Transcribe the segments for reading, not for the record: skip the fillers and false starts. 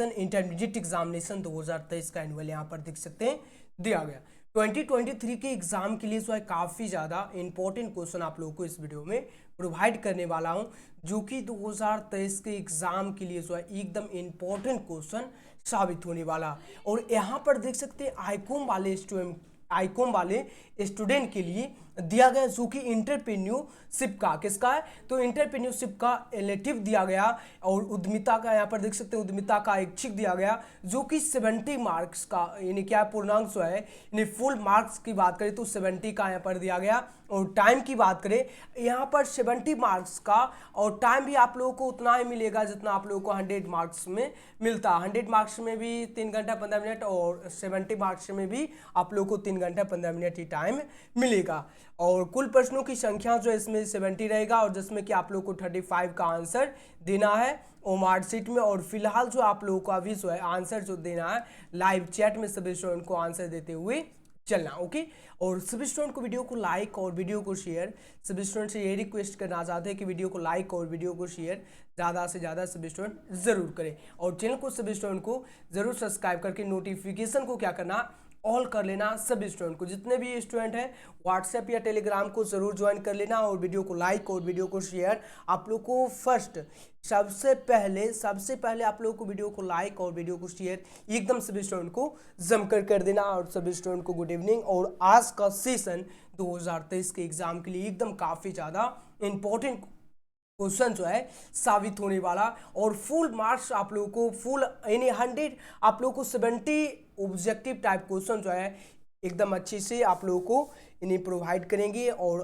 Intermediate examination 2023 का annual यहाँ पर देख सकते हैं दिया गया। 2023 के एग्जाम के लिए जो है काफ़ी ज़्यादा इंपॉर्टेंट क्वेश्चन आप लोगों को इस वीडियो में प्रोवाइड करने वाला हूँ, जो कि 2023 के एग्जाम के लिए जो है एकदम इंपॉर्टेंट क्वेश्चन साबित होने वाला। और यहाँ पर देख सकते हैं आईकॉम वाले स्टूडेंट के लिए दिया गया, जो कि इंटरप्रेन्योरशिप का किसका है, तो इंटरप्रेन्योरशिप का इलेक्टिव दिया गया। और उद्यमिता का यहाँ पर देख सकते हैं उद्यमिता का ऐच्छिक दिया गया, जो कि 70 मार्क्स का यानी क्या पूर्णांक जो है यानी फुल मार्क्स की बात करें तो 70 का यहाँ पर दिया गया। और टाइम की बात करें यहाँ पर 70 मार्क्स का, और टाइम भी आप लोगों को उतना ही मिलेगा जितना आप लोगों को 100 मार्क्स में मिलता है। 100 मार्क्स में भी 3 घंटा 15 मिनट और 70 मार्क्स में भी आप लोगों को 3 घंटा 15 मिनट ही टाइम मिलेगा। और कुल प्रश्नों की संख्या जो है इसमें 70 रहेगा, और जिसमें कि आप लोगों को 35 का आंसर देना है और मार्कशीट में। और फिलहाल जो आप लोगों को अभी जो है आंसर जो देना है लाइव चैट में सभी स्टूडेंट को आंसर देते हुए चलना, ओके। और सभी स्टूडेंट को वीडियो को लाइक और वीडियो को शेयर, सभी स्टूडेंट से ये रिक्वेस्ट करना चाहते हैं कि वीडियो को लाइक और वीडियो को शेयर ज़्यादा से ज़्यादा सभी स्टूडेंट ज़रूर करें। और चैनल को सभी स्टूडेंट को ज़रूर सब्सक्राइब करके नोटिफिकेशन को क्या करना ऑल कर लेना। सभी स्टूडेंट को, जितने भी स्टूडेंट हैं व्हाट्सएप या टेलीग्राम को ज़रूर ज्वाइन कर लेना, और वीडियो को लाइक और वीडियो को शेयर। आप लोग को फर्स्ट सबसे पहले आप लोगों को वीडियो को लाइक और वीडियो को शेयर एकदम सभी स्टूडेंट को जमकर कर देना। और सभी स्टूडेंट को गुड इवनिंग। और आज का सेशन 2023 के एग्जाम के लिए एकदम काफ़ी ज़्यादा इंपॉर्टेंट क्वेश्चन जो है साबित होने वाला। और फुल मार्क्स आप लोगों को फुल यानी 100 आप लोगों को 70 ऑब्जेक्टिव टाइप क्वेश्चन जो है एकदम अच्छे से आप लोगों को इन्हें प्रोवाइड करेंगे। और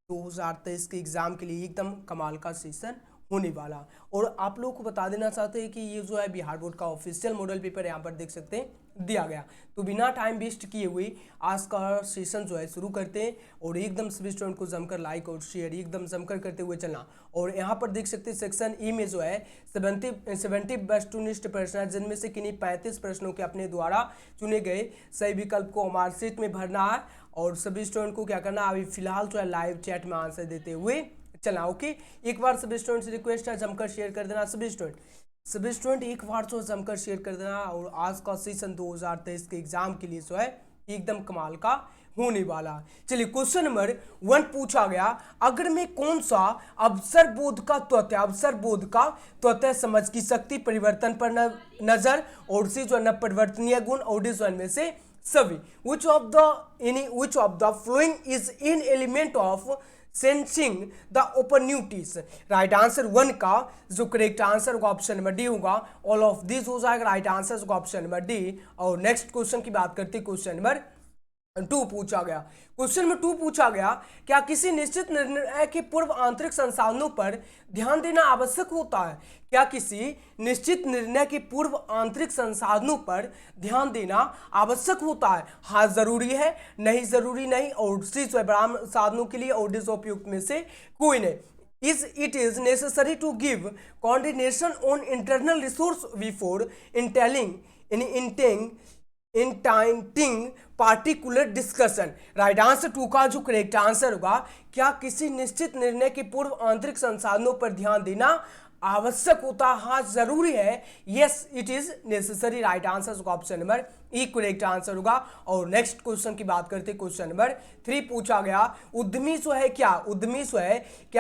2023 के एग्जाम के लिए एकदम कमाल का सेशन होने वाला। और आप लोगों को बता देना चाहते हैं कि ये जो है बिहार बोर्ड का ऑफिशियल मॉडल पेपर यहाँ पर देख सकते हैं दिया गया। तो बिना टाइम वेस्ट किए हुए आज का सेशन जो है शुरू करते हैं, और एकदम सभी स्टूडेंट को जमकर लाइक और शेयर एकदम जमकर करते हुए चलना। और यहाँ पर देख सकते हैं सेक्शन ई में जो है 70 बेस्ट प्रश्न है, जिनमें से किन्हीं 35 प्रश्नों के अपने द्वारा चुने गए सही विकल्प को मार्कशीट में भरना है। और सभी स्टूडेंट को क्या करना, अभी फिलहाल जो है लाइव चैट में आंसर देते हुए चलना, ओके। एक बार सभी स्टूडेंट से रिक्वेस्ट है जमकर शेयर कर देना। सभी स्टूडेंट एक बार तो जमकर शेयर कर देना। और आज का सेशन 2023 के एग्जाम के लिए जो है एकदम कमाल का होने वाला। चलिए क्वेश्चन नंबर 1 पूछा गया, अगर मैं कौन सा अवसर बोध का त्वतः समझ की शक्ति, परिवर्तन पर नजर, और सी जो है परिवर्तनीय गुण, और डी में से सभी, which of the following is an element of sensing the opportunities। Right answer 1 का जो करेक्ट आंसर होगा ऑप्शन नंबर डी होगा। ऑल ऑफ दिस हो जाएगा राइट आंसर होगा ऑप्शन नंबर डी। और नेक्स्ट क्वेश्चन की बात करते हैं, क्वेश्चन नंबर 2 पूछा गया। क्वेश्चन नंबर 2 पूछा गया, क्या किसी निश्चित निर्णय के पूर्व आंतरिक संसाधनों पर ध्यान देना आवश्यक होता है? क्या किसी निश्चित निर्णय के पूर्व आंतरिक संसाधनों पर ध्यान देना आवश्यक होता है? हाँ जरूरी है, नहीं जरूरी नहीं, और सी ब्राह्म साधनों के लिए और उपयुक्त में से कोई नहीं। It is necessary to give coordination on internal resource before intending particular discussion. Right answer 2 का जो करेक्ट आंसर होगा, क्या किसी निश्चित निर्णय के पूर्व आंतरिक संसाधनों पर ध्यान देना आवश्यक होता? हाँ जरूरी है, yes it is necessary. Right answer होगा option number E correct answer होगा। और नेक्स्ट क्वेश्चन की बात करते हैं, क्वेश्चन नंबर 3 पूछा गया, उद्यमी जो है क्या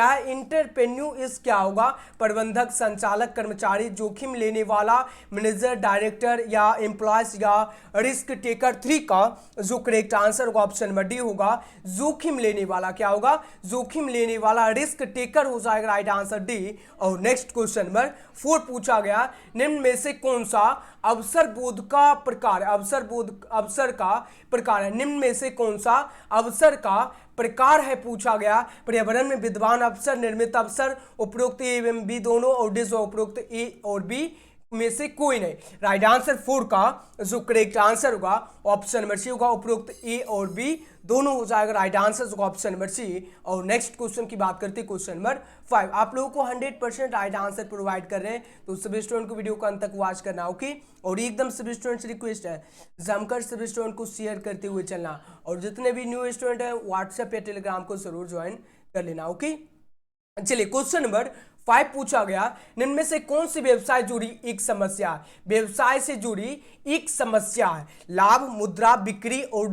है इंटरप्रेन्यू इस क्या होगा? प्रबंधक, संचालक, कर्मचारी, जोखिम लेने वाला, मैनेजर, डायरेक्टर या एम्प्लॉयज या रिस्क टेकर। 3 का जो करेक्ट आंसर होगा ऑप्शन नंबर डी होगा, जोखिम लेने वाला। क्या होगा? जोखिम लेने वाला, रिस्क टेकर हो जाएगा राइट आंसर डी। और नेक्स्ट क्वेश्चन नंबर 4 पूछा गया, निम्न में से कौन सा अवसर बोध का प्रकार है? निम्न में से कौन सा अवसर का प्रकार है पूछा गया? पर्यावरण में विद्वान अवसर, निर्मित अवसर, उपरोक्त ए एवं बी दोनों, और डिस उपरोक्त ए और बी में से कोई नहीं। राइट आंसर 4 का जो करेक्ट आंसर होगा ऑप्शन नंबर सी होगा, उपरोक्त ए और बी दोनों हो जाएगा राइट आंसर होगा ऑप्शन नंबर सी। और नेक्स्ट क्वेश्चन की बात करते हैं, क्वेश्चन नंबर 5। आप लोगों को 100% राइट आंसर प्रोवाइड कर रहे हैं, तो सभी स्टूडेंट को वीडियो को अंत तक वॉच करना, ओके। और एकदम सभी स्टूडेंट से रिक्वेस्ट है जमकर सभी स्टूडेंट को शेयर करते हुए चलना, और जितने भी न्यू स्टूडेंट है व्हाट्सएप या टेलीग्राम को जरूर ज्वाइन कर लेना, ओके। चलिए क्वेश्चन नंबर 5 पूछा गया, निम्न में से कौन सी व्यवसाय जुड़ी एक समस्या है? व्यवसाय से जुड़ी एक समस्या है। लाभ, मुद्रा, बिक्री और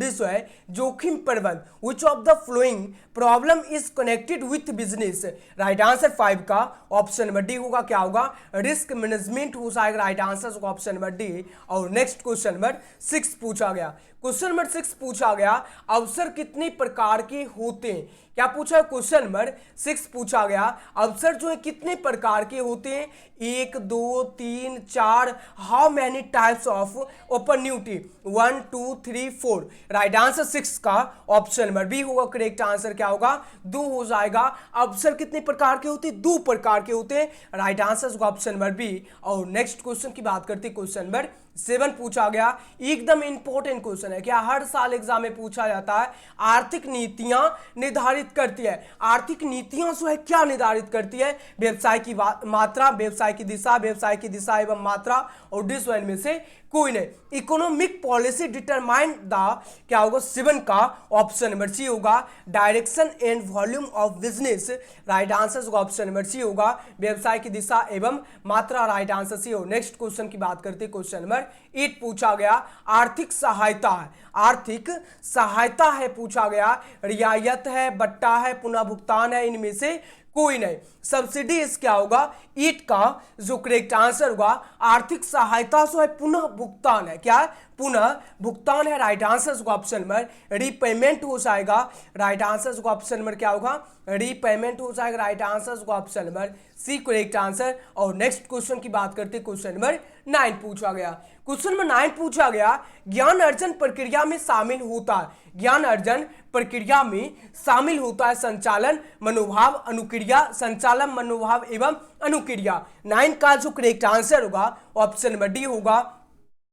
जोखिम प्रबंधन। विच of the flowing problem is connected with business? Right answer 5 का ऑप्शन नंबर डी होगा। क्या होगा? रिस्क मैनेजमेंट हो जाएगा। राइट आंसर होगा ऑप्शन नंबर डी। और नेक्स्ट क्वेश्चन नंबर 6 पूछा गया। क्वेश्चन नंबर 6 पूछा गया, अवसर कितने प्रकार के होते हैं? क्या पूछा? क्वेश्चन नंबर 6 पूछा गया, अवसर जो है कितने प्रकार के होते हैं? 1 2 3 4। How many types of opportunity? 1 2 3 4। Right answer 6 का ऑप्शन नंबर बी होगा। करेक्ट आंसर क्या होगा? 2 हो जाएगा। अवसर कितने प्रकार के होते हैं? 2 प्रकार के होते हैं। राइट आंसर होगा ऑप्शन नंबर बी। और नेक्स्ट क्वेश्चन की बात करते हैं, क्वेश्चन नंबर 7 पूछा गया, एकदम इंपॉर्टेंट क्वेश्चन है। क्या हर साल एग्जाम में पूछा जाता है? आर्थिक नीतियां निर्धारित करती है। आर्थिक नीतियां जो है क्या निर्धारित करती है? व्यवसाय की मात्रा, व्यवसाय की दिशा एवं मात्रा, और दिस वन में से कोई नहीं। इकोनॉमिक पॉलिसी डिटरमाइन द, क्या होगा? 7 का ऑप्शन नंबर सी होगा। Direction and volume of business. Right answer होगा ऑप्शन नंबर सी होगा। व्यवसाय की दिशा एवं मात्रा। राइट आंसर सी हो। नेक्स्ट क्वेश्चन की बात करते हैं, क्वेश्चन नंबर 8 पूछा गया, आर्थिक सहायता है। आर्थिक सहायता है पूछा गया, रियायत है, बट्टा है, पुनः भुगतान है, इनमें से कोई नहीं। सब्सिडी इस क्या होगा? 8 का जो करेक्ट आंसर होगा, आर्थिक सहायता जो है पुनः भुगतान है। क्या है? पुनः भुगतान है। राइट आंसर होगा ऑप्शन नंबर रीपेमेंट हो जाएगा। राइट आंसर होगा ऑप्शन नंबर क्या होगा? रीपेमेंट हो जाएगा। राइट आंसर होगा option number C correct answer. और नेक्स्ट क्वेश्चन की बात करते हैं, क्वेश्चन नंबर 9 पूछा गया। क्वेश्चन नंबर 9 पूछा गया, ज्ञान अर्जन प्रक्रिया में शामिल होता है। ज्ञान अर्जन प्रक्रिया में शामिल होता है संचालन, मनोभाव, अनुक्रिया, संचालन, मनोभाव एवं अनुक्रिया। 9 का जो करेक्ट आंसर होगा ऑप्शन नंबर डी होगा।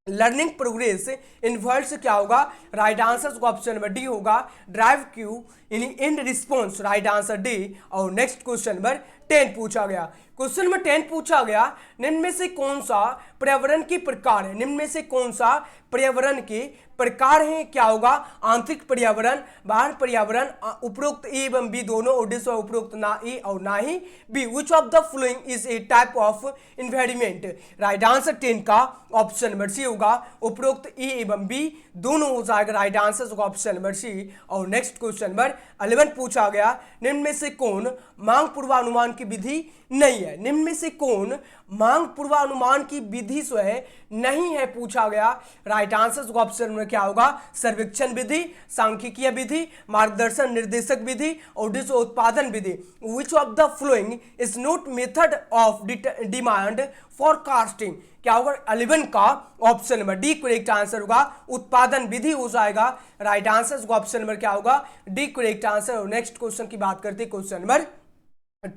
लर्निंग प्रोग्रेस इनवर्स क्या होगा? राइट आंसर होगा ऑप्शन नंबर डी होगा। Drive Q in response. Right answer D. और नेक्स्ट क्वेश्चन नंबर 10 पूछा गया। क्वेश्चन नंबर 10 पूछा गया, निम्न में से कौन सा पर्यावरण के प्रकार है? निम्न में से कौन सा पर्यावरण के प्रकार है? क्या होगा? आंतरिक पर्यावरण, बाह्य पर्यावरण, उपरोक्त ए एवं बी दोनों, और उपरोक्त ना ए और ना ही B. Which of the following is a type of environment? Right answer 10 का ऑप्शन नंबर सी होगा। उपरोक्त ए एवं बी दोनों हो जाएगा। राइट आंसर होगा ऑप्शन नंबर सी। और नेक्स्ट क्वेश्चन नंबर 11 पूछा गया, निम्न में से कौन मांग पूर्वानुमान की विधि नहीं है? निम्न में से कौन मांग पूर्वानुमान की विधि जो है नहीं है पूछा गया। राइट आंसर होगा ऑप्शन में क्या होगा? सर्वेक्षण विधि, सांख्यिकीय विधि, मार्गदर्शन निर्देशक विधि, और उत्पादन विधि। Which of the flowing is not method of demand forecasting? क्या होगा? 11 का option number D correct answer होगा। उत्पादन विधि हो जाएगा। राइट आंसर होगा ऑप्शन नंबर क्या होगा? D correct answer. और नेक्स्ट क्वेश्चन की बात करते हैं, क्वेश्चन नंबर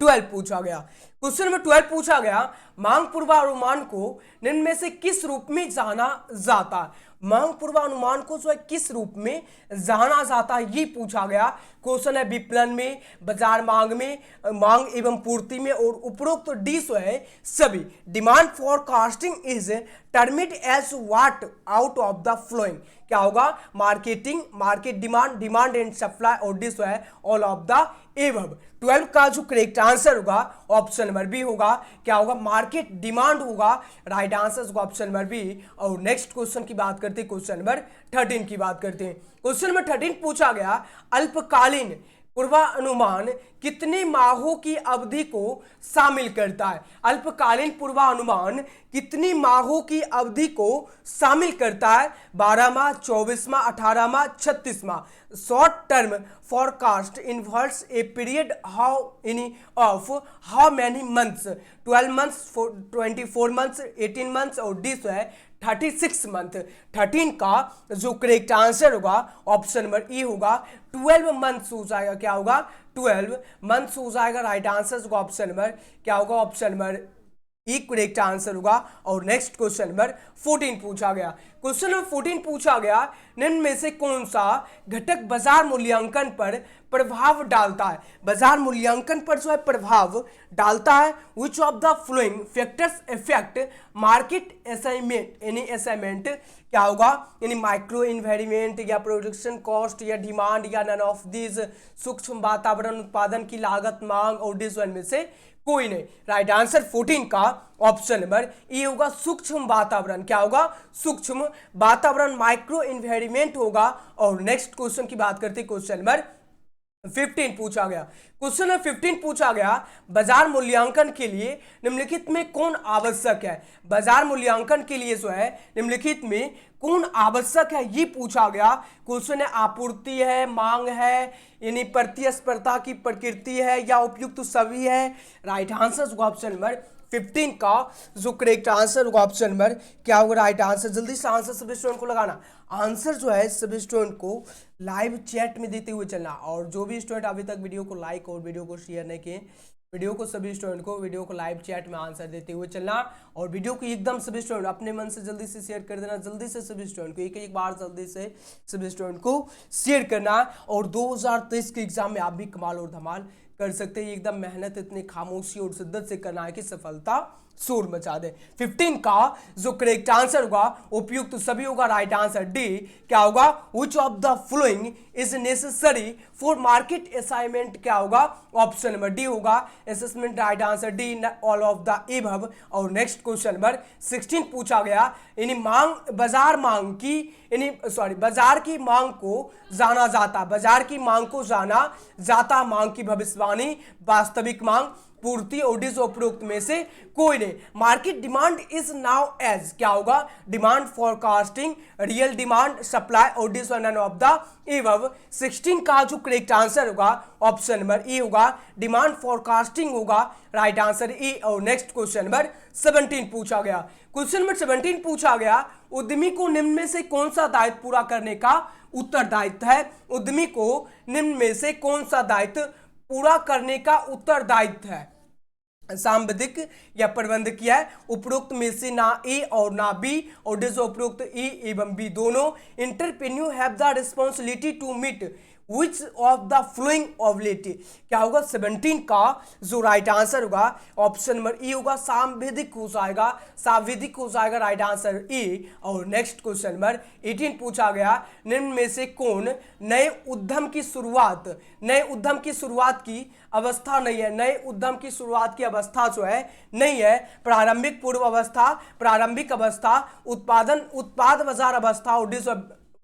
12 पूछा गया। क्वेश्चन नंबर 12 पूछा गया, मांग पूर्वानुमान को निम्न में से किस रूप में जाना जाता है? मांग पूर्वानुमान को जो है किस रूप में जाना जाता है, ये पूछा गया। क्वेश्चन है विपणन में, बाजार मांग में, मांग एवं पूर्ति में, और उपरोक्त डी जो है सभी। Demand forecasting is termed as what out of the following? क्या होगा? Marketing, market demand, demand and supply, और दिस है ऑल ऑफ द एबव। 12 का जो करेक्ट आंसर होगा ऑप्शन नंबर बी होगा। क्या होगा? मार्केट डिमांड होगा। राइट आंसर होगा ऑप्शन नंबर बी। और नेक्स्ट क्वेश्चन की बात करते हैं, क्वेश्चन नंबर 13 की बात करते हैं। क्वेश्चन नंबर 13 पूछा गया, अल्पकालीन पूर्वानुमान कितने माहों की अवधि को शामिल करता है? अल्पकालीन पूर्वानुमान कितनी माहों की अवधि को शामिल करता है? 12 माह, 24 माह, 18 माह, 36 माह। Short term forecast involves a period of how many months? 12 months, 24 months, 18 months, और डी है 36 मंथ। 13 का जो करेक्ट आंसर होगा ऑप्शन नंबर ई होगा। 12 मंथ्स हो जाएगा। क्या होगा? 12 मंथ्स हो जाएगा। राइट आंसर होगा ऑप्शन नंबर क्या होगा? Option number E correct answer होगा। और नेक्स्ट क्वेश्चन नंबर 14 पूछा गया। क्वेश्चन नंबर 14 पूछा गया, निम्न में से कौन सा घटक बाजार मूल्यांकन पर प्रभाव डालता है, बाजार मूल्यांकन पर जो है प्रभाव डालता है। विच of the flowing factors effect market assignment, यानी असाइनमेंट क्या होगा, यानी माइक्रो इन्वायरमेंट या प्रोडक्शन कॉस्ट या डिमांड या नन ऑफ दीज, सूक्ष्म वातावरण, उत्पादन की लागत, मांग और डिस वन में से कोई नहीं। राइट आंसर 14 का ऑप्शन नंबर ए होगा सूक्ष्म वातावरण। क्या होगा, सूक्ष्म वातावरण, माइक्रो इन्वायरमेंट होगा। और नेक्स्ट क्वेश्चन की बात करते हैं, क्वेश्चन नंबर 15 पूछा गया। क्वेश्चन नंबर 15 पूछा गया, बाजार मूल्यांकन के लिए निम्नलिखित में कौन आवश्यक है। बाजार मूल्यांकन के लिए जो है निम्नलिखित में कौन आवश्यक है, ये पूछा गया। क्वेश्चन है आपूर्ति है, मांग है, यानी प्रतिस्पर्धा की प्रकृति है या उपयुक्त सभी है। राइट आंसर ऑप्शन नंबर 15 का जो करेक्ट आंसर होगा ऑप्शन नंबर क्या होगा, राइट आंसर। जल्दी से आंसर सभी स्टूडेंट को लगाना। आंसर जो है सभी स्टूडेंट को लाइव चैट में देते हुए चलना। और जो भी स्टूडेंट अभी तक वीडियो को लाइक और वीडियो को शेयर नहीं किए, वीडियो को सभी स्टूडेंट को वीडियो को लाइव चैट में आंसर देते हुए चलना। और वीडियो को एकदम सभी स्टूडेंट अपने मन से जल्दी से शेयर कर देना। जल्दी से सभी स्टूडेंट को एक बार जल्दी से सभी स्टूडेंट को शेयर करना। और 2023 के एग्जाम में आप भी कमाल और धमाल कर सकते हैं। एकदम मेहनत इतनी खामोशी और शिद्दत से करना है कि सफलता शोर मचा दे। 15 का जो करेक्ट आंसर होगा उपयुक्त सभी होगा, राइट आंसर डी क्या होगा, विच of the following is necessary for market assignment, क्या होगा, ऑप्शन नंबर डी होगा assessment, right answer D all of the above. और नेक्स्ट क्वेश्चन नंबर 16 पूछा गया, यानी मांग, बाजार मांग की, यानी सॉरी बाजार की मांग को जाना जाता, बाजार की मांग को जाना जाता, मांग की भविष्यवाणी, वास्तविक मांग, पूर्ति और डिस उपरोक्त में से कोई नहीं। Market demand is now as, क्या होगा, demand forecasting, real demand, supply और D is none of the above. 16 का जो करेक्ट आंसर होगा ऑप्शन नंबर ए होगा, डिमांड फॉरकास्टिंग होगा, राइट आंसर ए। और नेक्स्ट क्वेश्चन नंबर 17 पूछा गया। क्वेश्चन नंबर 17 पूछा गया, उद्यमी को निम्न में से कौन सा दायित्व पूरा करने का उत्तरदायित्व है। उद्यमी को निम्न में से कौन सा दायित्व पूरा करने का उत्तरदायित्व है, सांविधिक या प्रबंधकीय है। उपरोक्त में से ना ए और ना बी, और डिस उपरोक्त ए एवं बी दोनों। Entrepreneur have the responsibility to meet which of the following ऑब्लिटी, क्या होगा, 17 का जो राइट आंसर होगा ऑप्शन नंबर ए होगा, सांविधिक हो जाएगा, सांविधिक हो जाएगा, राइट आंसर ए। और नेक्स्ट क्वेश्चन नंबर 18 पूछा गया, निम्न में से कौन नए उद्यम की शुरुआत, नए उद्यम की शुरुआत की अवस्था नहीं है। नए उद्यम की शुरुआत की अवस्था जो है नहीं है। प्रारंभिक पूर्व अवस्था, प्रारंभिक अवस्था, उत्पाद बाजार अवस्था और डिस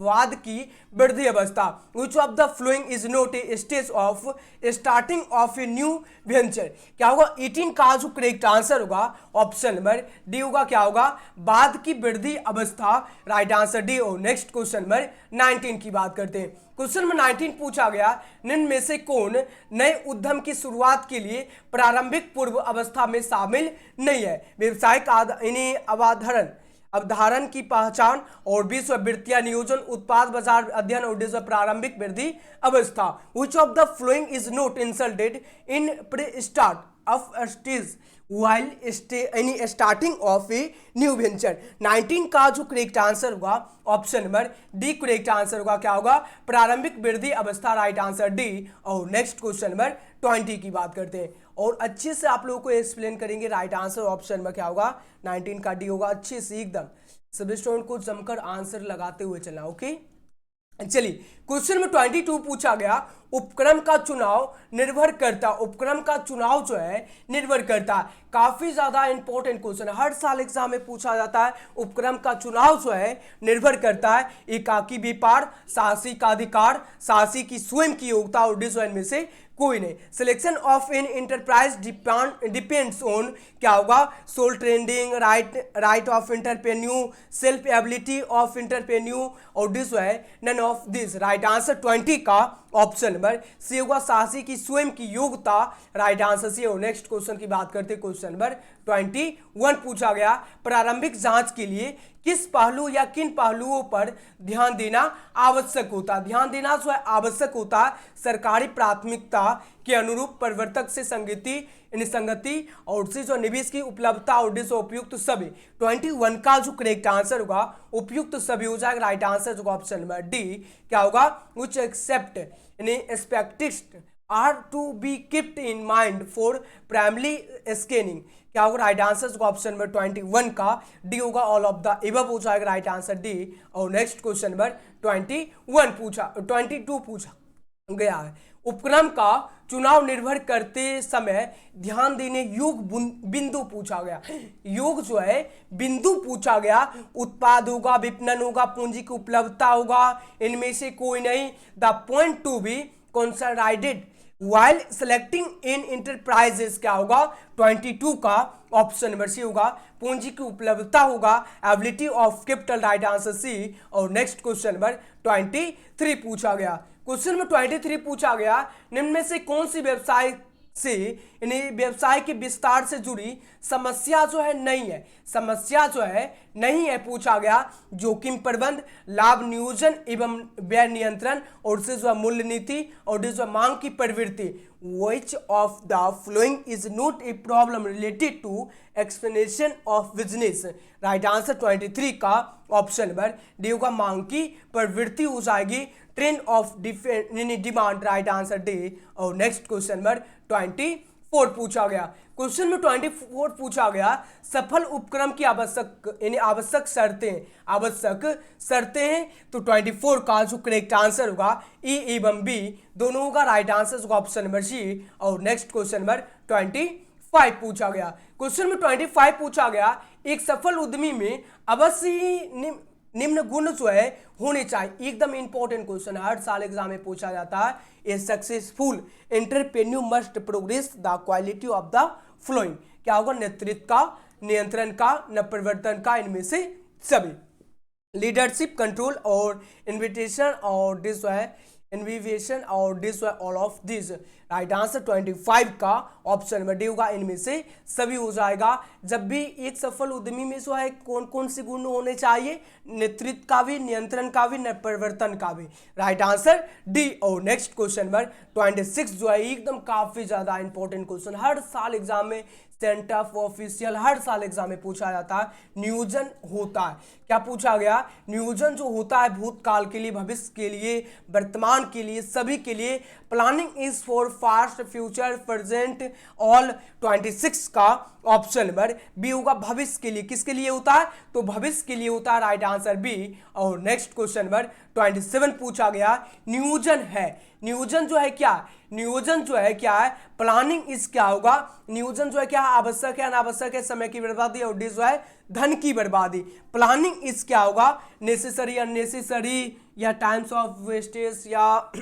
वाद की वृद्धि अवस्था। Which of the flowing is not a stage of starting of a new venture, क्या होगा, 18 का जो करेक्ट आंसर होगा ऑप्शन नंबर डी होगा, क्या होगा, बाद की वृद्धि अवस्था, राइट आंसर डी। और नेक्स्ट क्वेश्चन नंबर 19 की बात करते हैं। क्वेश्चन नंबर 19 पूछा गया, निम्न में से कौन नए उद्यम की शुरुआत के लिए प्रारंभिक पूर्व अवस्था में शामिल नहीं है। व्यवसायिक अवधारण की पहचान और विश्व वृत्तियां, नियोजन, उत्पाद बाजार अध्ययन और डिस प्रारंभिक वृद्धि अवस्था। Which of the flowing is not insulted in pre start of stage while any starting of a new venture। 19 का जो करेक्ट आंसर होगा option number D correct answer होगा, क्या होगा, प्रारंभिक वृद्धि अवस्था, राइट आंसर डी। और नेक्स्ट क्वेश्चन नंबर 20 की बात करते हैं और अच्छे से आप लोगों को एक्सप्लेन करेंगे। राइट आंसर ऑप्शन नंबर क्या होगा, 19 का डी होगा। अच्छे से एकदम सभी स्टूडेंट को जमकर आंसर लगाते हुए चलना। ओके, चलिए क्वेश्चन में 22 पूछा गया, उपक्रम का चुनाव निर्भर करता, उपक्रम का चुनाव जो है निर्भर करता है। काफी ज्यादा इंपॉर्टेंट क्वेश्चन है, हर साल एग्जाम में पूछा जाता है। उपक्रम का चुनाव जो है निर्भर करता है एकाकी व्यापार, साहसी का अधिकार, साहसी की स्वयं की योग्यता और डिजाइन में से कोई नहीं। Selection of an enterprise depends on, क्या होगा, sole trading, right of entrepreneur, self ability of entrepreneur और दिस है none of this. Right answer 20 का ऑप्शन नंबर सी होगा, साहसी की स्वयं की योग्यता, राइट आंसर सी। और नेक्स्ट क्वेश्चन की बात करते हैं, क्वेश्चन क्वेश्चन नंबर 21 पूछा गया, प्रारंभिक जांच के लिए किस पहलू या किन पहलुओं पर ध्यान देना आवश्यक होता है? ध्यान देना जो है आवश्यक होता है सरकारी प्राथमिकता के अनुरूप परिवर्तक से संगति और से जो निवेश की उपलब्धता और जो उपयुक्त सभी। 21 का जो करेक्ट आंसर होगा उपयुक्त सभी हो जाएगा, राइट आंसर होगा ऑप्शन नंबर डी क्या होगा, विच एक्सेप्ट यानी expected are to be keeped in mind for primary scanning क्या होगा, राइट आंसर होगा ऑप्शन नंबर 21 का डी होगा, ऑल ऑफ द एबव हो जाएगा, राइट आंसर डी। और नेक्स्ट क्वेश्चन नंबर 22 पूछा गया है, उपक्रम का चुनाव निर्भर करते समय ध्यान देने योग्य बिंदु पूछा गया। योग जो है बिंदु पूछा गया, उत्पाद होगा, विपणन होगा, पूंजी की उपलब्धता होगा, इनमें से कोई नहीं। The point to be considered while selecting in enterprises क्या होगा, 22 का ऑप्शन नंबर सी होगा, पूंजी की उपलब्धता होगा, ability of capital, right answer C. और नेक्स्ट क्वेश्चन नंबर 23 पूछा गया, क्वेश्चन नंबर 23 पूछा गया, निम्न में से कौन सी व्यवसाय से यानी व्यवसाय के विस्तार से जुड़ी समस्या जो है नहीं है, समस्या जो है नहीं है पूछा गया, जोखिम प्रबंध, लाभ नियोजन एवं व्यय नियंत्रण और से जो मूल्य नीति और जो मांग की प्रवृत्ति। Which of the following is not a problem related to explanation of business? Right answer 23 का ऑप्शन नंबर डी होगा, मांग की प्रवृत्ति हो जाएगी, trend of demand, right answer D. और नेक्स्ट क्वेश्चन नंबर 24 पूछा गया, क्वेश्चन में 24 पूछा गया, सफल उपक्रम की आवश्यक शर्तें हैं। तो 24 का जो करेक्ट आंसर होगा ए एवं बी दोनों होगा, राइट आंसर होगा ऑप्शन नंबर सी। और नेक्स्ट क्वेश्चन नंबर 25 पूछा गया, क्वेश्चन में 25 पूछा गया, एक सफल उद्यमी में अवश्य ही निम्न गुण जो है होने चाहिए। एकदम इंपॉर्टेंट क्वेश्चन है, हर साल एग्जाम में पूछा जाता है। ए successful entrepreneur must progress the quality of the following क्या होगा, नेतृत्व का, नियंत्रण का, न परिवर्तन का, इनमें से सभी। लीडरशिप, कंट्रोल और इन्विटेशन और दिस है इन्विवेशन और this all of this, right answer 25 का ऑप्शन नंबर डी होगा, इनमें से सभी हो जाएगा। जब भी एक सफल उद्यमी में जो है कौन कौन से गुण होने चाहिए, नेतृत्व का भी, नियंत्रण का भी, परिवर्तन का भी, राइट आंसर डी। और नेक्स्ट क्वेश्चन नंबर 26 जो है एकदम काफी ज्यादा इंपॉर्टेंट क्वेश्चन, हर साल एग्जाम में सेंटर ऑफिशियल हर साल एग्जाम में पूछा जाता है। नियोजन होता है, क्या पूछा गया, नियोजन जो होता है भूतकाल के लिए, भविष्य के लिए, वर्तमान के लिए, सभी के लिए। Planning is for fast future present all. 26 का ऑप्शन नंबर बी होगा, भविष्य के लिए। किसके लिए होता है, तो भविष्य के लिए होता है, राइट आंसर बी। और नेक्स्ट क्वेश्चन नंबर 27 पूछा गया, नियोजन है, नियोजन जो है क्या, नियोजन जो है क्या है, प्लानिंग इस क्या होगा, नियोजन जो है क्या आवश्यक है, अनावश्यक है, समय की बर्बादी और डी जो है धन की बर्बादी। प्लानिंग इस क्या होगा, नेसेसरी, अननेसेसरी या टाइम्स ऑफ वेस्टेज या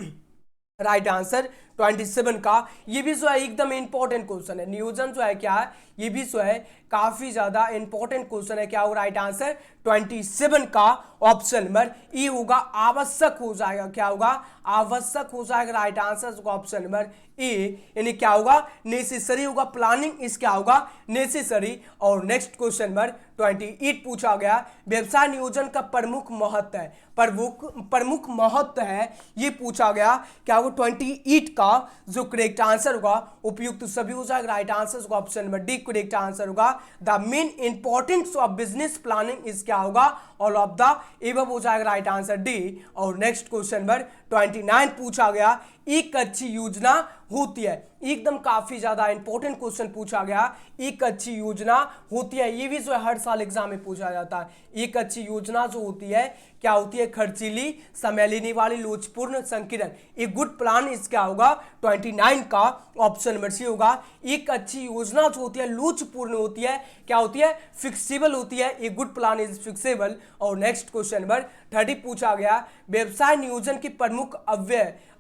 राइट आंसर 27 का। ये भी जो है एकदम इंपॉर्टेंट क्वेश्चन है, नियोजन जो है क्या है, ये भी जो है काफी ज्यादा इंपॉर्टेंट क्वेश्चन है। क्या होगा, राइट आंसर 27 का ऑप्शन नंबर ई होगा, आवश्यक हो जाएगा, क्या होगा, आवश्यक हो जाएगा, राइट आंसर होगा ऑप्शन नंबर ए, यानी क्या होगा, नेसेसरी होगा, प्लानिंग इस क्या होगा, नेसेसरी। और नेक्स्ट क्वेश्चन नंबर 28 पूछा गया, व्यवसाय नियोजन का प्रमुख महत्व है, प्रमुख महत्व है, ये पूछा गया। क्या होगा, 28 का जो करेक्ट आंसर होगा उपयुक्त सभी हो जाएगा, राइट आंसर होगा option number D correct answer होगा। The main importance of business planning is क्या होगा, ऑल ऑफ द एबव हो जाएगा, राइट आंसर डी। और नेक्स्ट क्वेश्चन नंबर 29 पूछा गया, एक अच्छी योजना होती है, एकदम काफी ज्यादा इंपॉर्टेंट क्वेश्चन पूछा गया, एक अच्छी योजना होती है, ये भी जो है हर साल एग्जाम में पूछा जाता है। एक अच्छी योजना जो होती है क्या होती है, खर्चीली, समय लेने वाली, लोचपूर्ण, संकीर्ण। एक गुड प्लान इस क्या होगा, 29 का ऑप्शन नंबर सी होगा। एक अच्छी योजना जो होती है लोचपूर्ण होती है, क्या होती है, फिक्सेबल होती है, एक गुड प्लान इज फिक्सेबल। और नेक्स्ट क्वेश्चन नंबर 30 पूछा गया, व्यवसाय नियोजन की प्रमुख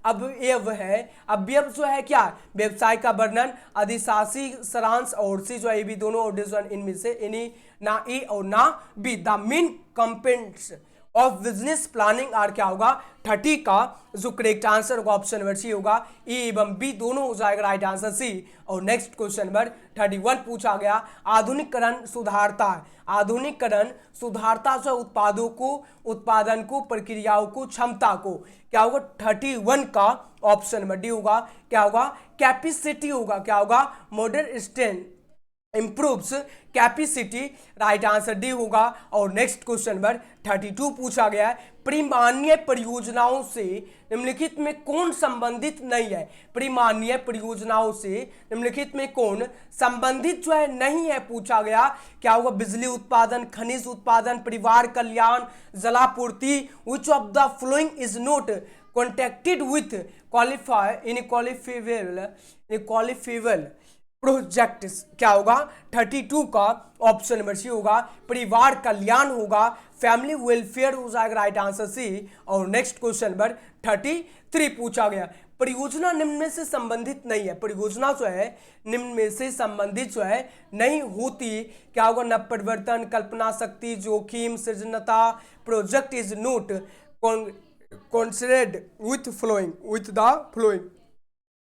अवयव जो है क्या, व्यवसाय का वर्णन, अधिशासी, सारांश और सी जो है, ये भी दोनों और इनमें से इन्हीं ना ए और ना B. The main components of business planning are क्या होगा 30 का जो करेक्ट आंसर होगा ऑप्शन नंबर सी होगा। ए एवं बी दोनों हो जाएगा राइट आंसर सी। और नेक्स्ट क्वेश्चन नंबर 31 पूछा गया, आधुनिकीकरण सुधारता है, आधुनिकीकरण सुधारता से उत्पादों को, उत्पादन को, प्रक्रियाओं को, क्षमता को, क्या होगा 31 का ऑप्शन नंबर डी होगा। क्या होगा कैपेसिटी होगा, क्या होगा modern strength improves capacity, right answer D होगा। और नेक्स्ट क्वेश्चन नंबर 32 पूछा गया है, परिमाणीय परियोजनाओं से निम्नलिखित में कौन संबंधित नहीं है, परिमाणीय परियोजनाओं से निम्नलिखित में कौन संबंधित जो है नहीं है पूछा गया। क्या होगा बिजली उत्पादन, खनिज उत्पादन, परिवार कल्याण, जलापूर्ति। Which of the flowing is not connected with qualifiable project, क्या होगा 32 का ऑप्शन नंबर सी होगा, परिवार कल्याण होगा, फैमिली वेलफेयर हो जाएगा राइट आंसर सी। और नेक्स्ट क्वेश्चन नंबर 33 पूछा गया, परियोजना निम्न में से संबंधित नहीं है, परियोजना जो है निम्न में से संबंधित जो है नहीं होती। क्या होगा नव परिवर्तन, कल्पना शक्ति, जोखिम, सृजनता। Project is not considered with the following,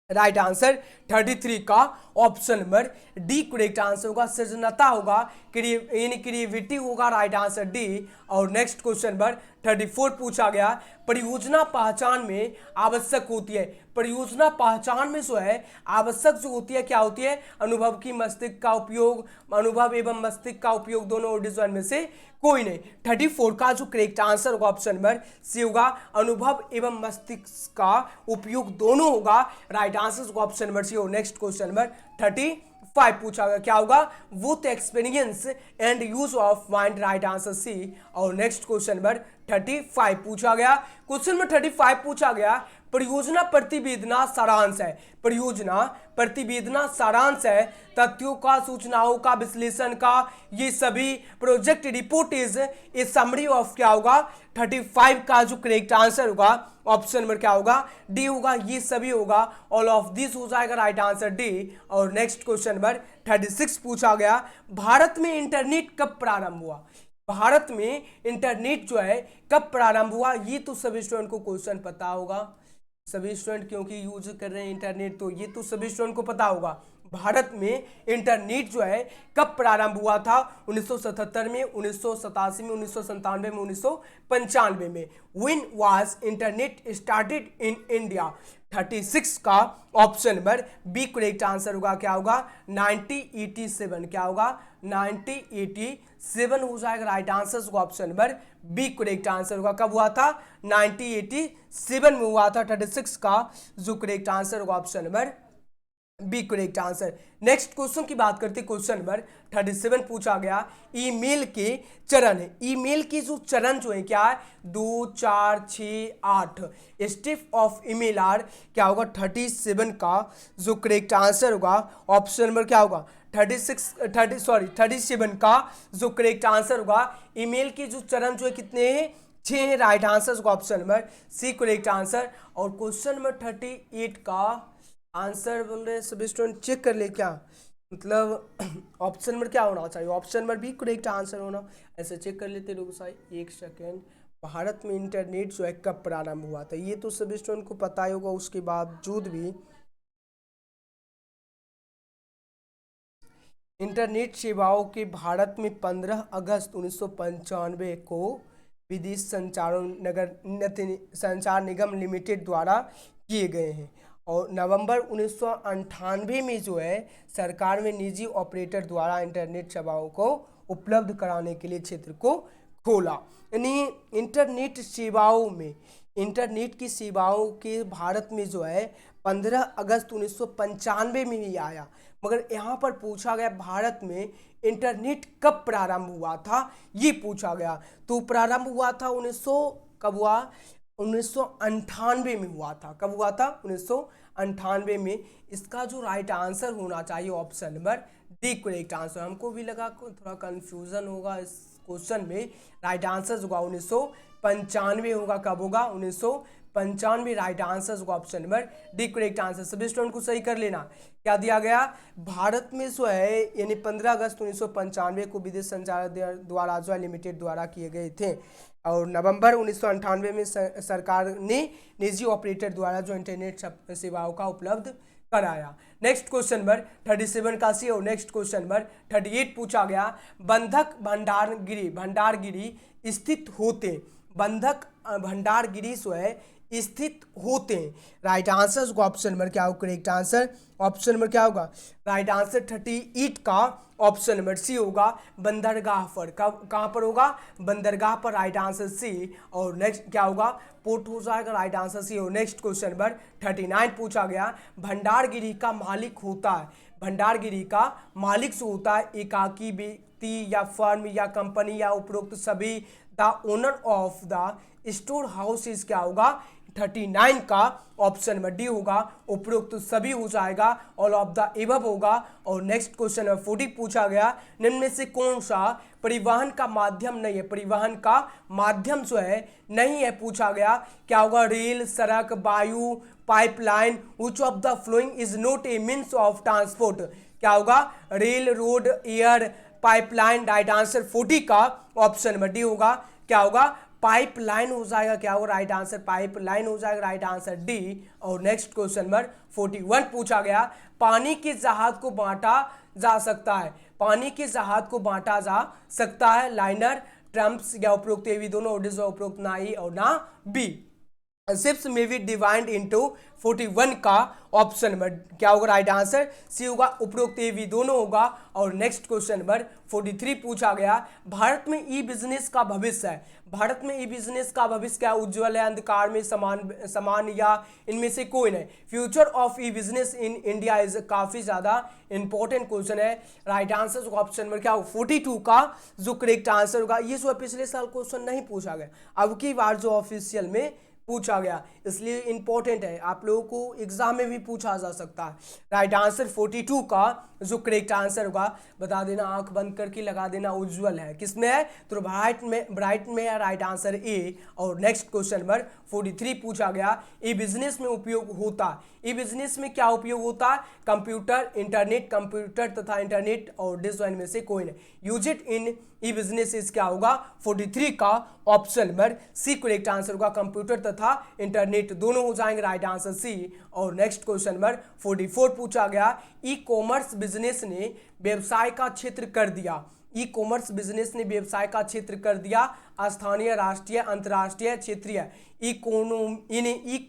right answer 33 का option number D correct answer होगा, सृजनता होगा, क्रिएटिविटी होगा, राइट आंसर डी। और नेक्स्ट क्वेश्चन नंबर 34 पूछा गया, परियोजना पहचान में आवश्यक होती है, परियोजना पहचान में जो है आवश्यक जो होती है क्या होती है, अनुभव की मस्तिष्क का उपयोग, अनुभव एवं मस्तिष्क का उपयोग दोनों डिजाइन में से कोई नहीं। 34 का जो करेक्ट आंसर होगा ऑप्शन नंबर सी होगा, अनुभव एवं मस्तिष्क का उपयोग दोनों होगा, राइट आंसर होगा ऑप्शन नंबर सी। और नेक्स्ट क्वेश्चन नंबर 35 पूछा गया, क्या होगा both experience and use of mind, right answer C. और नेक्स्ट क्वेश्चन नंबर 35 पूछा गया, क्वेश्चन नंबर 35 पूछा गया, परियोजना प्रतिवेदना सारांश है, परियोजना प्रतिवेदना सारांश है, तथ्यों का, सूचनाओं का, विश्लेषण का, ये सभी project report is a summary of, क्या होगा 35 का जो करेक्ट आंसर होगा ऑप्शन नंबर क्या होगा डी होगा, ये सभी होगा, ऑल ऑफ दिस हो जाएगा राइट आंसर डी। और नेक्स्ट क्वेश्चन नंबर 36 पूछा गया, भारत में इंटरनेट कब प्रारंभ हुआ, भारत में इंटरनेट जो है कब प्रारंभ हुआ, ये तो सभी स्टूडेंट को क्वेश्चन पता होगा, सभी स्टूडेंट क्योंकि यूज कर रहे हैं इंटरनेट तो ये तो सभी स्टूडेंट को पता होगा। भारत में इंटरनेट जो है कब प्रारंभ हुआ था, 1977 में, 1987 में, 1997 में, 1995 में। When was internet started in India, 36 का option number B correct answer होगा, क्या होगा 1987, क्या होगा 1987 हो जाएगा राइट आंसर होगा option number B correct answer होगा। कब हुआ था 1987 में हुआ था, 36 का जो करेक्ट आंसर होगा option number B correct answer. Next question की बात करते हैं, क्वेश्चन नंबर 37 पूछा गया, ईमेल के चरण है, ईमेल की जो चरण जो है क्या है 2 4 6 8 स्टेप ऑफ ईमेल आर, क्या होगा 37 का जो करेक्ट आंसर होगा ऑप्शन नंबर क्या होगा 37 का जो करेक्ट आंसर होगा, ईमेल की जो चरण जो है कितने हैं 6 हैं, राइट आंसर होगा option number C correct answer. और क्वेश्चन नंबर 38 का आंसर बोल रहे हैं सभी स्टूडेंट चेक कर ले, क्या मतलब ऑप्शन नंबर क्या होना चाहिए, option number B correct answer होना, ऐसे चेक कर लेते लोग साई एक सेकेंड। भारत में इंटरनेट जो है कब प्रारंभ हुआ था, ये तो सभी स्टूडेंट को पता ही होगा, उसके बावजूद भी इंटरनेट सेवाओं के भारत में 15 अगस्त 1995 को विदेश संचार निगम लिमिटेड द्वारा किए गए हैं। और नवंबर 1998 में जो है सरकार में निजी ऑपरेटर द्वारा इंटरनेट सेवाओं को उपलब्ध कराने के लिए क्षेत्र को खोला। यानी इंटरनेट सेवाओं में, इंटरनेट की सेवाओं के भारत में जो है 15 अगस्त 1995 में ही आया, मगर यहाँ पर पूछा गया भारत में इंटरनेट कब प्रारंभ हुआ था, ये पूछा गया। तो प्रारंभ हुआ था 1998 में हुआ था, कब हुआ था 1998 में। इसका जो राइट आंसर होना चाहिए option number D correct answer. हमको भी लगा थोड़ा कंफ्यूजन होगा इस क्वेश्चन में, राइट आंसर होगा 1995 होगा, कब होगा 1995 95 राइट आंसर होगा option number D correct answer. सभी स्टूडेंट को सही कर लेना। क्या दिया गया, भारत में जो है यानी 15 अगस्त 1995 को विदेश संचार द्वारा जो है लिमिटेड द्वारा किए गए थे, और नवंबर 1998 में सरकार ने निजी ऑपरेटर द्वारा जो इंटरनेट सेवाओं का उपलब्ध कराया। नेक्स्ट क्वेश्चन नंबर 37 का सी और नेक्स्ट क्वेश्चन नंबर 38 पूछा गया, बंधक भंडारगिरी स्थित होते, बंधक भंडारगिरी जो है स्थित होते हैं। राइट आंसर होगा ऑप्शन नंबर क्या होगा करेक्ट आंसर, ऑप्शन नंबर क्या होगा राइट आंसर 38 का ऑप्शन नंबर सी होगा बंदरगाह पर। कहाँ पर होगा, बंदरगाह पर, राइट आंसर सी। और नेक्स्ट क्या होगा, पोर्ट हो जाएगा, राइट आंसर सी। और नेक्स्ट क्वेश्चन नंबर 39 पूछा गया, भंडारगिरी का मालिक होता है, भंडारगिरी का मालिक जो होता है एकाकी व्यक्ति या फर्म या कंपनी या उपरोक्त सभी, the owner of the store house is क्या होगा 39 का ऑप्शन नंबर डी होगा, उपरोक्त तो सभी हो जाएगा, ऑल ऑफ द एबव होगा। और नेक्स्ट क्वेश्चन नंबर 40 पूछा गया, निम्न में से कौन सा परिवहन का माध्यम नहीं है, परिवहन का माध्यम जो है नहीं है पूछा गया, क्या होगा रेल, सड़क, वायु, pipeline, which of the flowing is not a means of transport. क्या होगा rail, road, air, pipeline, right answer 40 का ऑप्शन नंबर डी होगा, क्या होगा पाइपलाइन हो जाएगा, क्या होगा राइट आंसर पाइपलाइन हो जाएगा, राइट आंसर डी। और नेक्स्ट क्वेश्चन नंबर 41 पूछा गया, पानी के जहाज को बांटा जा सकता है, पानी के जहाज को बांटा जा सकता है, लाइनर, ट्रम्प्स या उपरोक्त ये भी दोनों, उपरोक्त ना ई और ना बी। शिप्स में बी डिवाइड इनटू 41 का ऑप्शन नंबर क्या होगा राइट आंसर सी होगा, उपरोक्त ए भी दोनों होगा। और नेक्स्ट क्वेश्चन नंबर 43 पूछा गया, भारत में ई बिजनेस का भविष्य है, भारत में ई बिजनेस का भविष्य क्या उज्जवल है, अंधकार में, समान या इनमें से कोई नहीं। Future of E business in India is काफी ज्यादा इंपॉर्टेंट क्वेश्चन है, राइट आंसर ऑप्शन नंबर क्या होगा 42 का जो करेक्ट आंसर होगा। ये जो पिछले साल क्वेश्चन नहीं पूछा गया, अब की बार जो ऑफिशियल में पूछा गया, इसलिए इंपॉर्टेंट है, आप लोगों को एग्जाम में भी पूछा जा सकता है। राइट आंसर 42 का जो करेक्ट आंसर होगा बता देना, आंख बंद करके लगा देना, उज्जवल है, किसमें है तो ब्राइट में है, राइट आंसर ए। और नेक्स्ट क्वेश्चन नंबर 43 पूछा गया, ई बिजनेस में उपयोग होता, ई बिजनेस में क्या उपयोग होता है, कंप्यूटर, इंटरनेट, कंप्यूटर तथा इंटरनेट और डिजाइन में से कोई नहीं। Use it in e business is क्या होगा 43 का option number C correct answer होगा, कंप्यूटर तथा इंटरनेट दोनों हो जाएंगे, राइट आंसर सी। और नेक्स्ट क्वेश्चन नंबर 44 पूछा गया, ई कॉमर्स बिजनेस ने व्यवसाय का क्षेत्र कर दिया, ई कॉमर्स बिजनेस ने व्यवसाय का क्षेत्र कर दिया, स्थानीय, राष्ट्रीय, अंतर्राष्ट्रीय, क्षेत्रीय। ई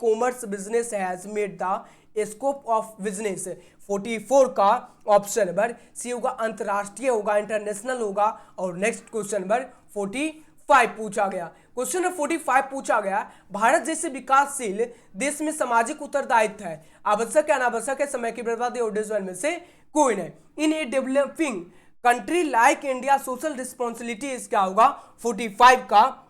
commerce business has made the scope of business 44 का ऑप्शन नंबर सी होगा, अंतर्राष्ट्रीय होगा, इंटरनेशनल होगा। और नेक्स्ट क्वेश्चन नंबर 45 पूछा गया, क्वेश्चन नंबर 45 पूछा गया, भारत जैसे विकासशील देश में सामाजिक उत्तरदायित्व है, आवश्यक या अनावश्यक है, समय की बर्बादी और डिजाइन में से कोई नहीं। In a developing country like India social responsibility is क्या होगा 45 का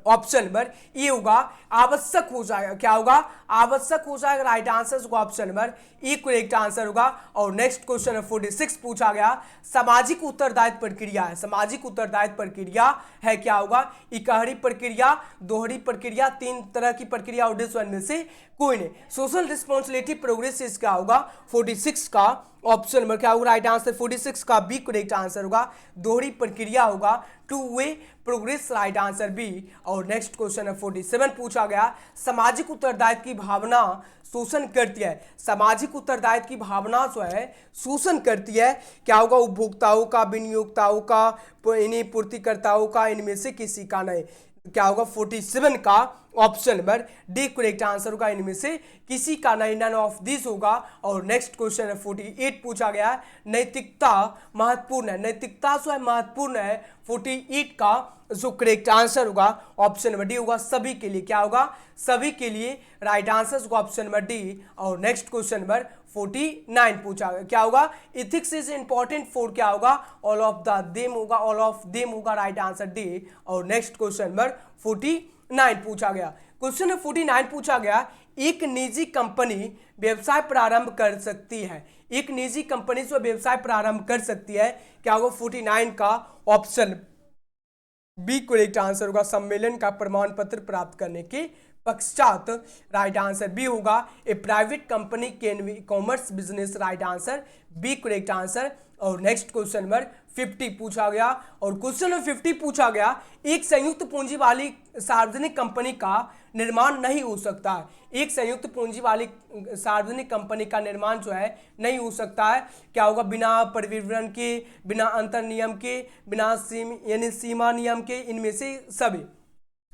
ऑप्शन नंबर ए होगा, आवश्यक हो जाएगा, क्या होगा आवश्यक हो जाएगा, राइट आंसर होगा option number A correct answer होगा। और नेक्स्ट क्वेश्चन नंबर 46 पूछा गया, सामाजिक उत्तरदायित्व प्रक्रिया है, सामाजिक उत्तरदायित्व प्रक्रिया है, क्या होगा इकहरी प्रक्रिया, दोहरी प्रक्रिया, तीन तरह की प्रक्रिया और डिसवन में से कोई नहीं। सोशल रिस्पॉन्सिबिलिटी प्रोग्रेस इज क्या होगा 46 का ऑप्शन नंबर क्या होगा राइट आंसर 46 का बी करेक्ट आंसर होगा, दोहरी प्रक्रिया होगा, two way progress, right answer B. और नेक्स्ट क्वेश्चन है 47 पूछा गया, सामाजिक उत्तरदायित्व की भावना शोषण करती है, सामाजिक उत्तरदायित्व की भावना जो है शोषण करती है, क्या होगा उपभोक्ताओं का, विनियोगताओं का, इन्हीं पूर्तिकर्ताओं का, इनमें से किसी का नहीं, क्या होगा 47 का option number D correct answer होगा, इनमें से किसी का नहीं, नन ऑफ दिस होगा। और नेक्स्ट क्वेश्चन है 48 पूछा गया, नैतिकता महत्वपूर्ण है, नैतिकता जो है महत्वपूर्ण है, 48 का जो करेक्ट आंसर होगा ऑप्शन नंबर डी होगा, सभी के लिए, क्या होगा सभी के लिए, राइट आंसर होगा ऑप्शन नंबर डी। और नेक्स्ट क्वेश्चन नंबर 49 पूछा गया, क्या होगा इथिक्स इज इंपॉर्टेंट फॉर, क्या होगा ऑल ऑफ द देम होगा, ऑल ऑफ देम होगा, राइट आंसर डी। और नेक्स्ट क्वेश्चन नंबर 49 पूछा गया, क्वेश्चन 49 पूछा गया, एक निजी कंपनी व्यवसाय प्रारंभ कर सकती है, एक निजी कंपनी जो व्यवसाय प्रारंभ कर सकती है, क्या होगा 49 का ऑप्शन बी करेक्ट आंसर होगा, सम्मेलन का प्रमाण पत्र प्राप्त करने के पश्चात। राइट आंसर बी होगा, a private company can e commerce business. Right answer B correct answer. और नेक्स्ट क्वेश्चन नंबर 50 पूछा गया, और क्वेश्चन नंबर 50 पूछा गया, एक संयुक्त पूंजी वाली सार्वजनिक कंपनी का निर्माण नहीं हो सकता है। एक संयुक्त पूंजी वाली सार्वजनिक कंपनी का निर्माण जो है नहीं हो सकता है, क्या होगा, बिना परिविवरण के, बिना अंतर नियम के, बिना यानी सीमा नियम के, इनमें से सभी।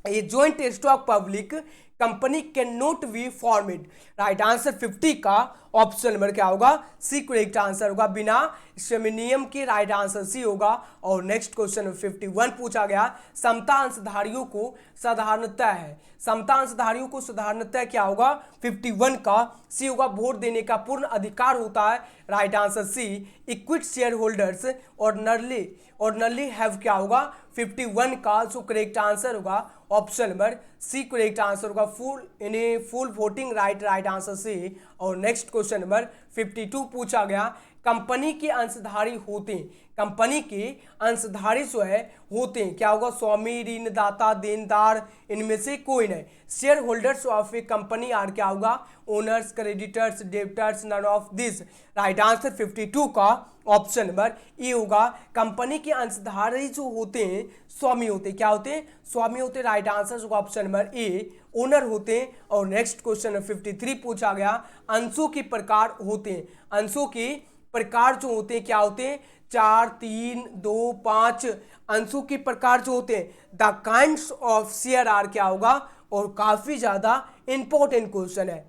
A joint stock public company can not be formed. Right answer 50 का ऑप्शन नंबर क्या होगा, सी करेक्ट आंसर होगा, बिना नियम के। राइट आंसर सी होगा। और नेक्स्ट क्वेश्चन 51 पूछा गया, समता अंशधारियों को साधारणतः है। समता अंशधारियों को साधारणतः क्या होगा, 51 का सी होगा, वोट देने का पूर्ण अधिकार होता है। Right answer C. Equity share holders ordinarily have क्या होगा, 51 का जो करेक्ट आंसर होगा option number C correct answer होगा, full voting right. Right answer C. और नेक्स्ट क्वेश्चन नंबर 52 पूछा गया, कंपनी के अंशधारी होते हैं, कंपनी के अंशधारी जो है होते हैं, क्या होगा, स्वामी, ऋणदाता, देनदार, इनमें से कोई नहीं। Share holders of a company are क्या होगा, owners, creditors, debtors, none of this. Right answer 52 का ऑप्शन नंबर ए होगा, कंपनी के अंशधारी जो होते हैं स्वामी होते हैं, क्या होते हैं, स्वामी होते हैं। राइट आंसर होगा ऑप्शन नंबर ए, ओनर होते हैं। और नेक्स्ट क्वेश्चन 53 पूछा गया, अंशों के प्रकार होते हैं, अंशों के प्रकार जो होते हैं क्या होते हैं, 4, 3, 2, 5 अंशों के प्रकार जो होते हैं। The kinds of share are क्या होगा, और काफी ज्यादा इंपॉर्टेंट क्वेश्चन है।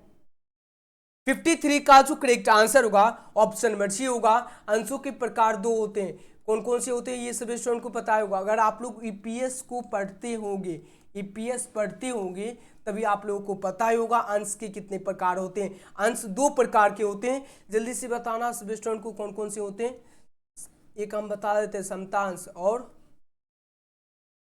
53 का जो करेक्ट आंसर होगा ऑप्शन नंबर सी होगा, अंशों के प्रकार दो होते हैं। कौन कौन से होते हैं ये सभी स्टूडेंट को पता होगा। अगर आप लोग ईपीएस को पढ़ते होंगे, ईपीएस पढ़ते होंगे, तभी आप लोगों को पता ही होगा अंश के कितने प्रकार होते हैं। अंश 2 प्रकार के होते हैं, जल्दी से बताना सभी स्टूडेंट को कौन कौन से होते हैं। एक हम बता देते हैं समतांश, और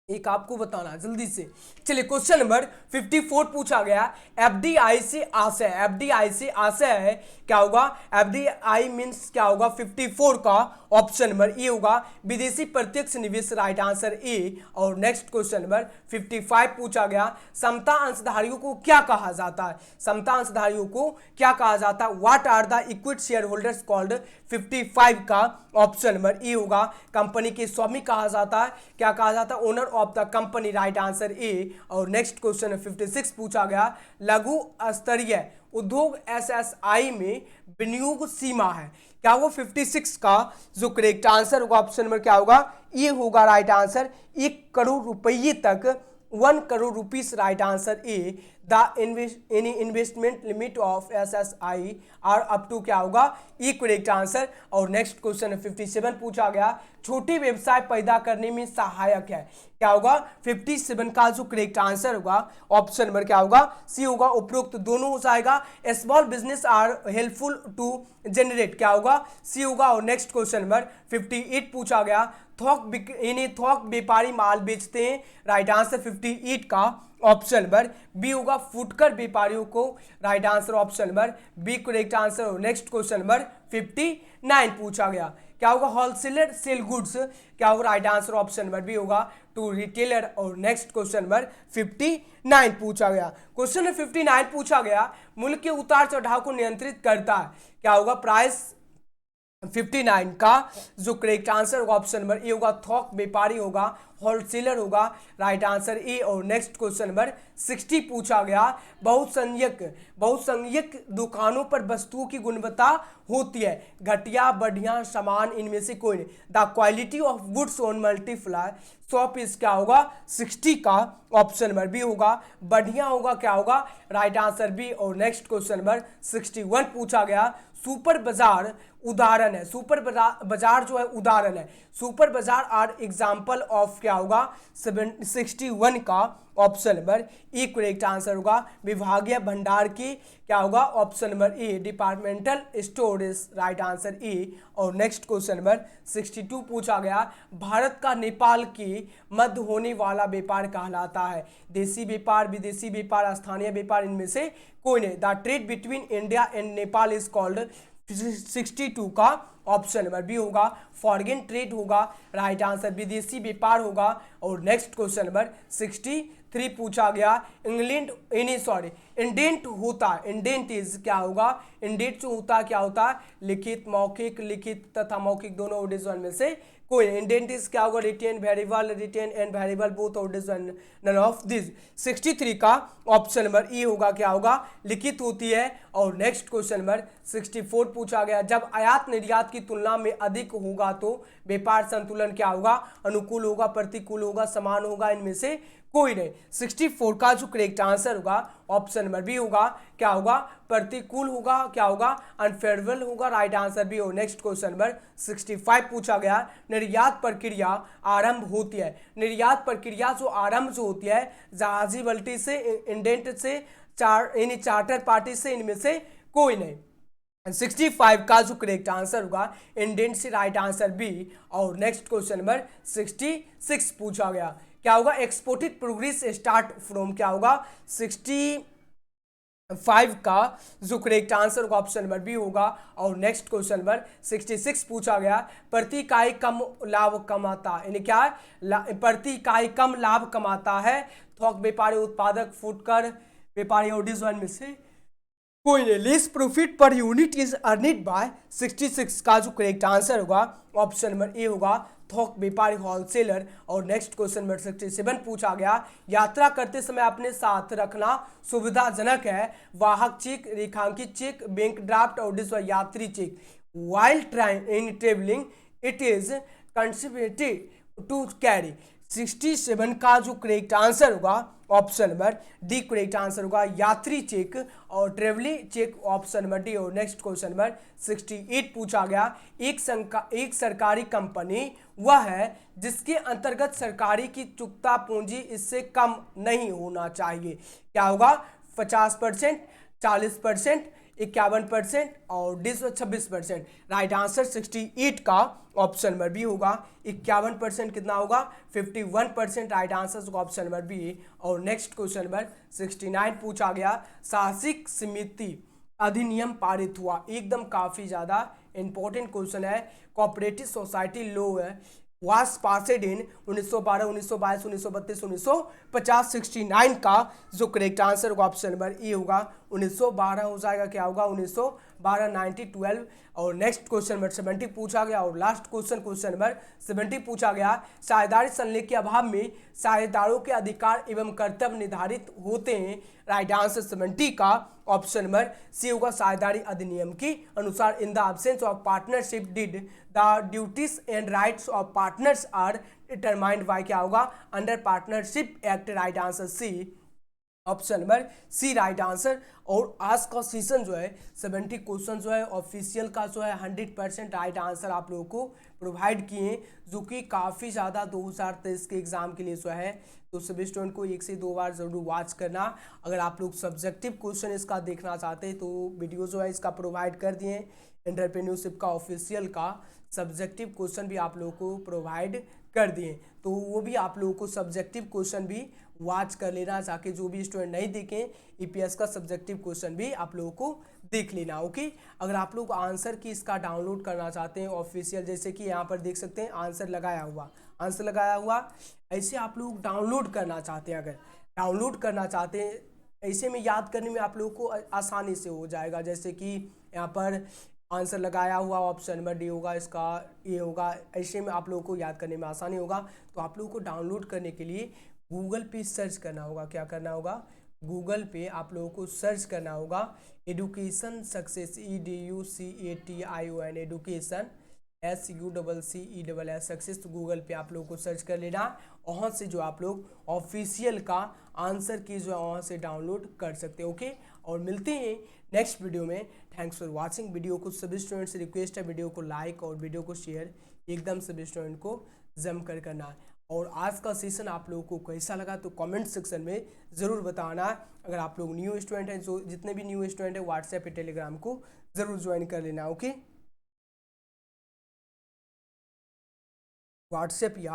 एक आपको बताना जल्दी से। चलिए क्वेश्चन नंबर 54 पूछा गया, एफडीआई से आशय, एफडीआई से आशय है क्या होगा, एफडीआई मींस क्या होगा, 54 का ऑप्शन नंबर ए होगा, विदेशी प्रत्यक्ष निवेश। Right answer A. और नेक्स्ट क्वेश्चन नंबर 55 पूछा गया, समता अंशधारियों को क्या कहा जाता है, समता अंशधारियों को क्या कहा जाता है, what are the equity share holders called. 55 का ऑप्शन नंबर ए होगा, कंपनी के स्वामी कहा जाता है, क्या कहा जाता है, owner of the company. Right answer A. और नेक्स्ट क्वेश्चन 56 पूछा गया, लघु स्तरीय उद्योग एसएसआई में विनियोग सीमा है, क्या वो 56 का जो करेक्ट आंसर होगा ऑप्शन नंबर क्या होगा, ये होगा। राइट आंसर 1 करोड़ रुपये तक, 1 crore rupees. Right answer A. The any investment limit of SSI are up to क्या होगा, ई करेक्ट आंसर। और नेक्स्ट क्वेश्चन 57 पूछा गया, छोटे व्यवसाय पैदा करने में सहायक है, क्या होगा, 57 का जो करेक्ट आंसर होगा ऑप्शन नंबर क्या होगा, सी होगा, उपरोक्त दोनों हो जाएगा। Small business are helpful to generate, क्या होगा, सी होगा। और नेक्स्ट क्वेश्चन नंबर 58 पूछा गया, थोक व्यापारी माल बेचते हैं। राइट आंसर 58 का ऑप्शन नंबर बी होगा, फुटकर व्यापारियों को। Right answer option number B correct answer. और नेक्स्ट क्वेश्चन नंबर 59 पूछा गया, क्या होगा, होलसेलर सेल गुड्स, क्या होगा, right answer option number B होगा, टू रिटेलर। और नेक्स्ट क्वेश्चन नंबर 59 पूछा गया, क्वेश्चन 59 पूछा गया, मूल्य के उतार चढ़ाव को नियंत्रित करता है, क्या होगा, प्राइस। 59 का जो करेक्ट आंसर होगा ऑप्शन नंबर ए होगा, थोक व्यापारी होगा, होलसेलर होगा। Right answer A. और नेक्स्ट क्वेश्चन नंबर 60 पूछा गया, बहुसंज्ञक दुकानों पर वस्तुओं की गुणवत्ता होती है, घटिया, बढ़िया, समान, इनमें से कोई नहीं। The quality of goods on multiply shop is क्या होगा, 60 का ऑप्शन नंबर बी होगा, बढ़िया होगा, क्या होगा, राइट आंसर बी। और नेक्स्ट क्वेश्चन नंबर 61 पूछा गया, सुपर बाजार उदाहरण है, सुपर बाजार जो है उदाहरण है, सुपर बाजार आर एग्जाम्पल ऑफ क्या होगा, 61 का option number A correct answer होगा, विभागीय भंडार की, क्या होगा, option number A, departmental storage. Right answer A. और नेक्स्ट क्वेश्चन नंबर 62 पूछा गया, भारत का नेपाल के मध्य होने वाला व्यापार कहलाता है, देशी व्यापार, विदेशी व्यापार, स्थानीय व्यापार, इनमें से कोई नहीं। The trade between India and Nepal is called 62 का ऑप्शन नंबर बी होगा फॉरेन ट्रेड होगा, राइट आंसर विदेशी व्यापार होगा। और नेक्स्ट क्वेश्चन नंबर 63 पूछा गया, इंडेंट होता है, इंडेंट इज क्या होगा, इंडेंट जो होता है क्या होता है, लिखित मौखिक, लिखित तथा मौखिक दोनों ओडिजन में से कोई, इंडेंट इज क्या होगा, written variable, written and variable both ओडिजन, नन ऑफ दिस। 63 का ऑप्शन नंबर ई होगा क्या होगा, लिखित होती है। और नेक्स्ट क्वेश्चन नंबर 64 पूछा गया, जब आयात निर्यात की तुलना में अधिक होगा तो व्यापार संतुलन क्या होगा, अनुकूल होगा, प्रतिकूल होगा, समान होगा, इनमें से कोई नहीं। 64 का जो करेक्ट आंसर होगा ऑप्शन नंबर बी होगा क्या होगा, प्रतिकूल होगा, क्या होगा, अनफेवरेबल होगा, राइट आंसर बी हो। नेक्स्ट क्वेश्चन नंबर 65 पूछा गया, निर्यात प्रक्रिया आरंभ होती है, निर्यात प्रक्रिया जो आरंभ जो होती है जहाजी बल्टी से, इंडेंट से, चार्टर पार्टी से, इनमें से कोई नहीं। 65 का जो करेक्ट आंसर होगा इंडेंट से, राइट आंसर बी। और नेक्स्ट क्वेश्चन नंबर 66 पूछा गया, क्या होगा, एक्सपोर्टेड प्रोग्रेस स्टार्ट फ्रॉम, क्या होगा, 65 का जो करेक्ट आंसर होगा ऑप्शन नंबर बी होगा। और नेक्स्ट क्वेश्चन नंबर 66 पूछा गया, प्रति इकाई कम लाभ कमाता, यानी क्या है, प्रति इकाई कम लाभ कमाता है, थोक व्यापारी, उत्पादक, फुटकर व्यापारी और डिजाइन में से कोई नहीं। Less profit per unit is earned by 66 का जो करेक्ट आंसर होगा ऑप्शन नंबर ए होगा, थोक व्यापारी, होलसेलर। और नेक्स्ट क्वेश्चन नंबर 67 पूछा गया, यात्रा करते समय अपने साथ रखना सुविधाजनक है, वाहक चेक, रेखांकित चेक, बैंक ड्राफ्ट और यात्री cheque, while in travelling it is considerated to carry. 67 का जो करेक्ट आंसर होगा option number D correct answer होगा, यात्री चेक और traveller cheque, option number D. और नेक्स्ट क्वेश्चन नंबर 68 पूछा गया, एक सरकारी कंपनी वह है जिसके अंतर्गत सरकारी की चुकता पूंजी इससे कम नहीं होना चाहिए, क्या होगा, 50%, 40%, 51% और 26%, राइट आंसर 68 का ऑप्शन नंबर बी होगा। 51% कितना होगा, 51%, राइट आंसर होगा ऑप्शन नंबर बी। और नेक्स्ट क्वेश्चन नंबर 69 पूछा गया, साहसिक समिति अधिनियम पारित हुआ, एकदम काफी ज्यादा इंपॉर्टेंट क्वेश्चन है, कोऑपरेटिव सोसाइटी लॉ है, वाज पासेड इन 1912, 1922, 1932, 1950। 69 का जो करेक्ट आंसर होगा ऑप्शन नंबर ई होगा, 1912 हो जाएगा, क्या होगा, 1912, 1912। और नेक्स्ट क्वेश्चन नंबर 70 पूछा गया। और लास्ट क्वेश्चन नंबर 70 पूछा गया, साझेदारी संलेख के अभाव में साझेदारों के अधिकार एवं कर्तव्य निर्धारित होते हैं, राइट आंसर 70 का ऑप्शन नंबर सी होगा, साझेदारी अधिनियम के अनुसार, in the absence of partnership deed the duties and rights of partners are determined by, क्या होगा, under partnership act, right answer C, option number C, right answer. और आज का सेशन जो है 70 क्वेश्चन जो है ऑफिशियल का जो है 100% राइट आंसर आप लोगों को प्रोवाइड किए, जो कि काफ़ी ज़्यादा 2023 के एग्जाम के लिए जो है, तो सभी स्टूडेंट को 1 से 2 बार जरूर वॉच करना। अगर आप लोग सब्जेक्टिव क्वेश्चन इसका देखना चाहते हैं तो वीडियो जो है इसका प्रोवाइड कर दिए, एंटरप्रेन्योरशिप का ऑफिशियल का सब्जेक्टिव क्वेश्चन भी आप लोगों को प्रोवाइड कर दिए, तो वो भी आप लोगों को सब्जेक्टिव क्वेश्चन भी वॉच कर लेना, ताकि जो भी स्टूडेंट नहीं देखें ईपीएस का सब्जेक्टिव क्वेश्चन भी आप लोगों को देख लेना। ओके, अगर आप लोग आंसर की इसका डाउनलोड करना चाहते हैं ऑफिशियल, जैसे कि यहाँ पर देख सकते हैं आंसर लगाया हुआ, ऐसे आप लोग डाउनलोड करना चाहते हैं, अगर डाउनलोड करना चाहते हैं ऐसे में याद करने में आप लोगों को आसानी से हो जाएगा। जैसे कि यहाँ पर आंसर लगाया हुआ ऑप्शन नंबर डी होगा, इसका ये होगा, ऐसे में आप लोगों को याद करने में आसानी होगा। तो आप लोगों को डाउनलोड करने के लिए गूगल पे सर्च करना होगा, क्या करना होगा, गूगल पे आप लोगों को सर्च करना होगा education success, EDUCATION, education SUCCESS success. तो गूगल पे आप लोगों को सर्च कर लेना, वहाँ से जो आप लोग ऑफिशियल का आंसर की जो है वहाँ से डाउनलोड कर सकते हैं। ओके, और मिलते हैं नेक्स्ट वीडियो में। Thanks for watching. वीडियो को सभी स्टूडेंट से रिक्वेस्ट है, वीडियो को लाइक और वीडियो को शेयर एकदम सभी स्टूडेंट को जम कर करना है। और आज का सेशन आप लोगों को कैसा लगा तो कमेंट सेक्शन में ज़रूर बताना। अगर आप लोग न्यू स्टूडेंट हैं, जो जितने भी न्यू स्टूडेंट हैं व्हाट्सएप पे टेलीग्राम को ज़रूर ज्वाइन कर लेना। ओके, व्हाट्सएप या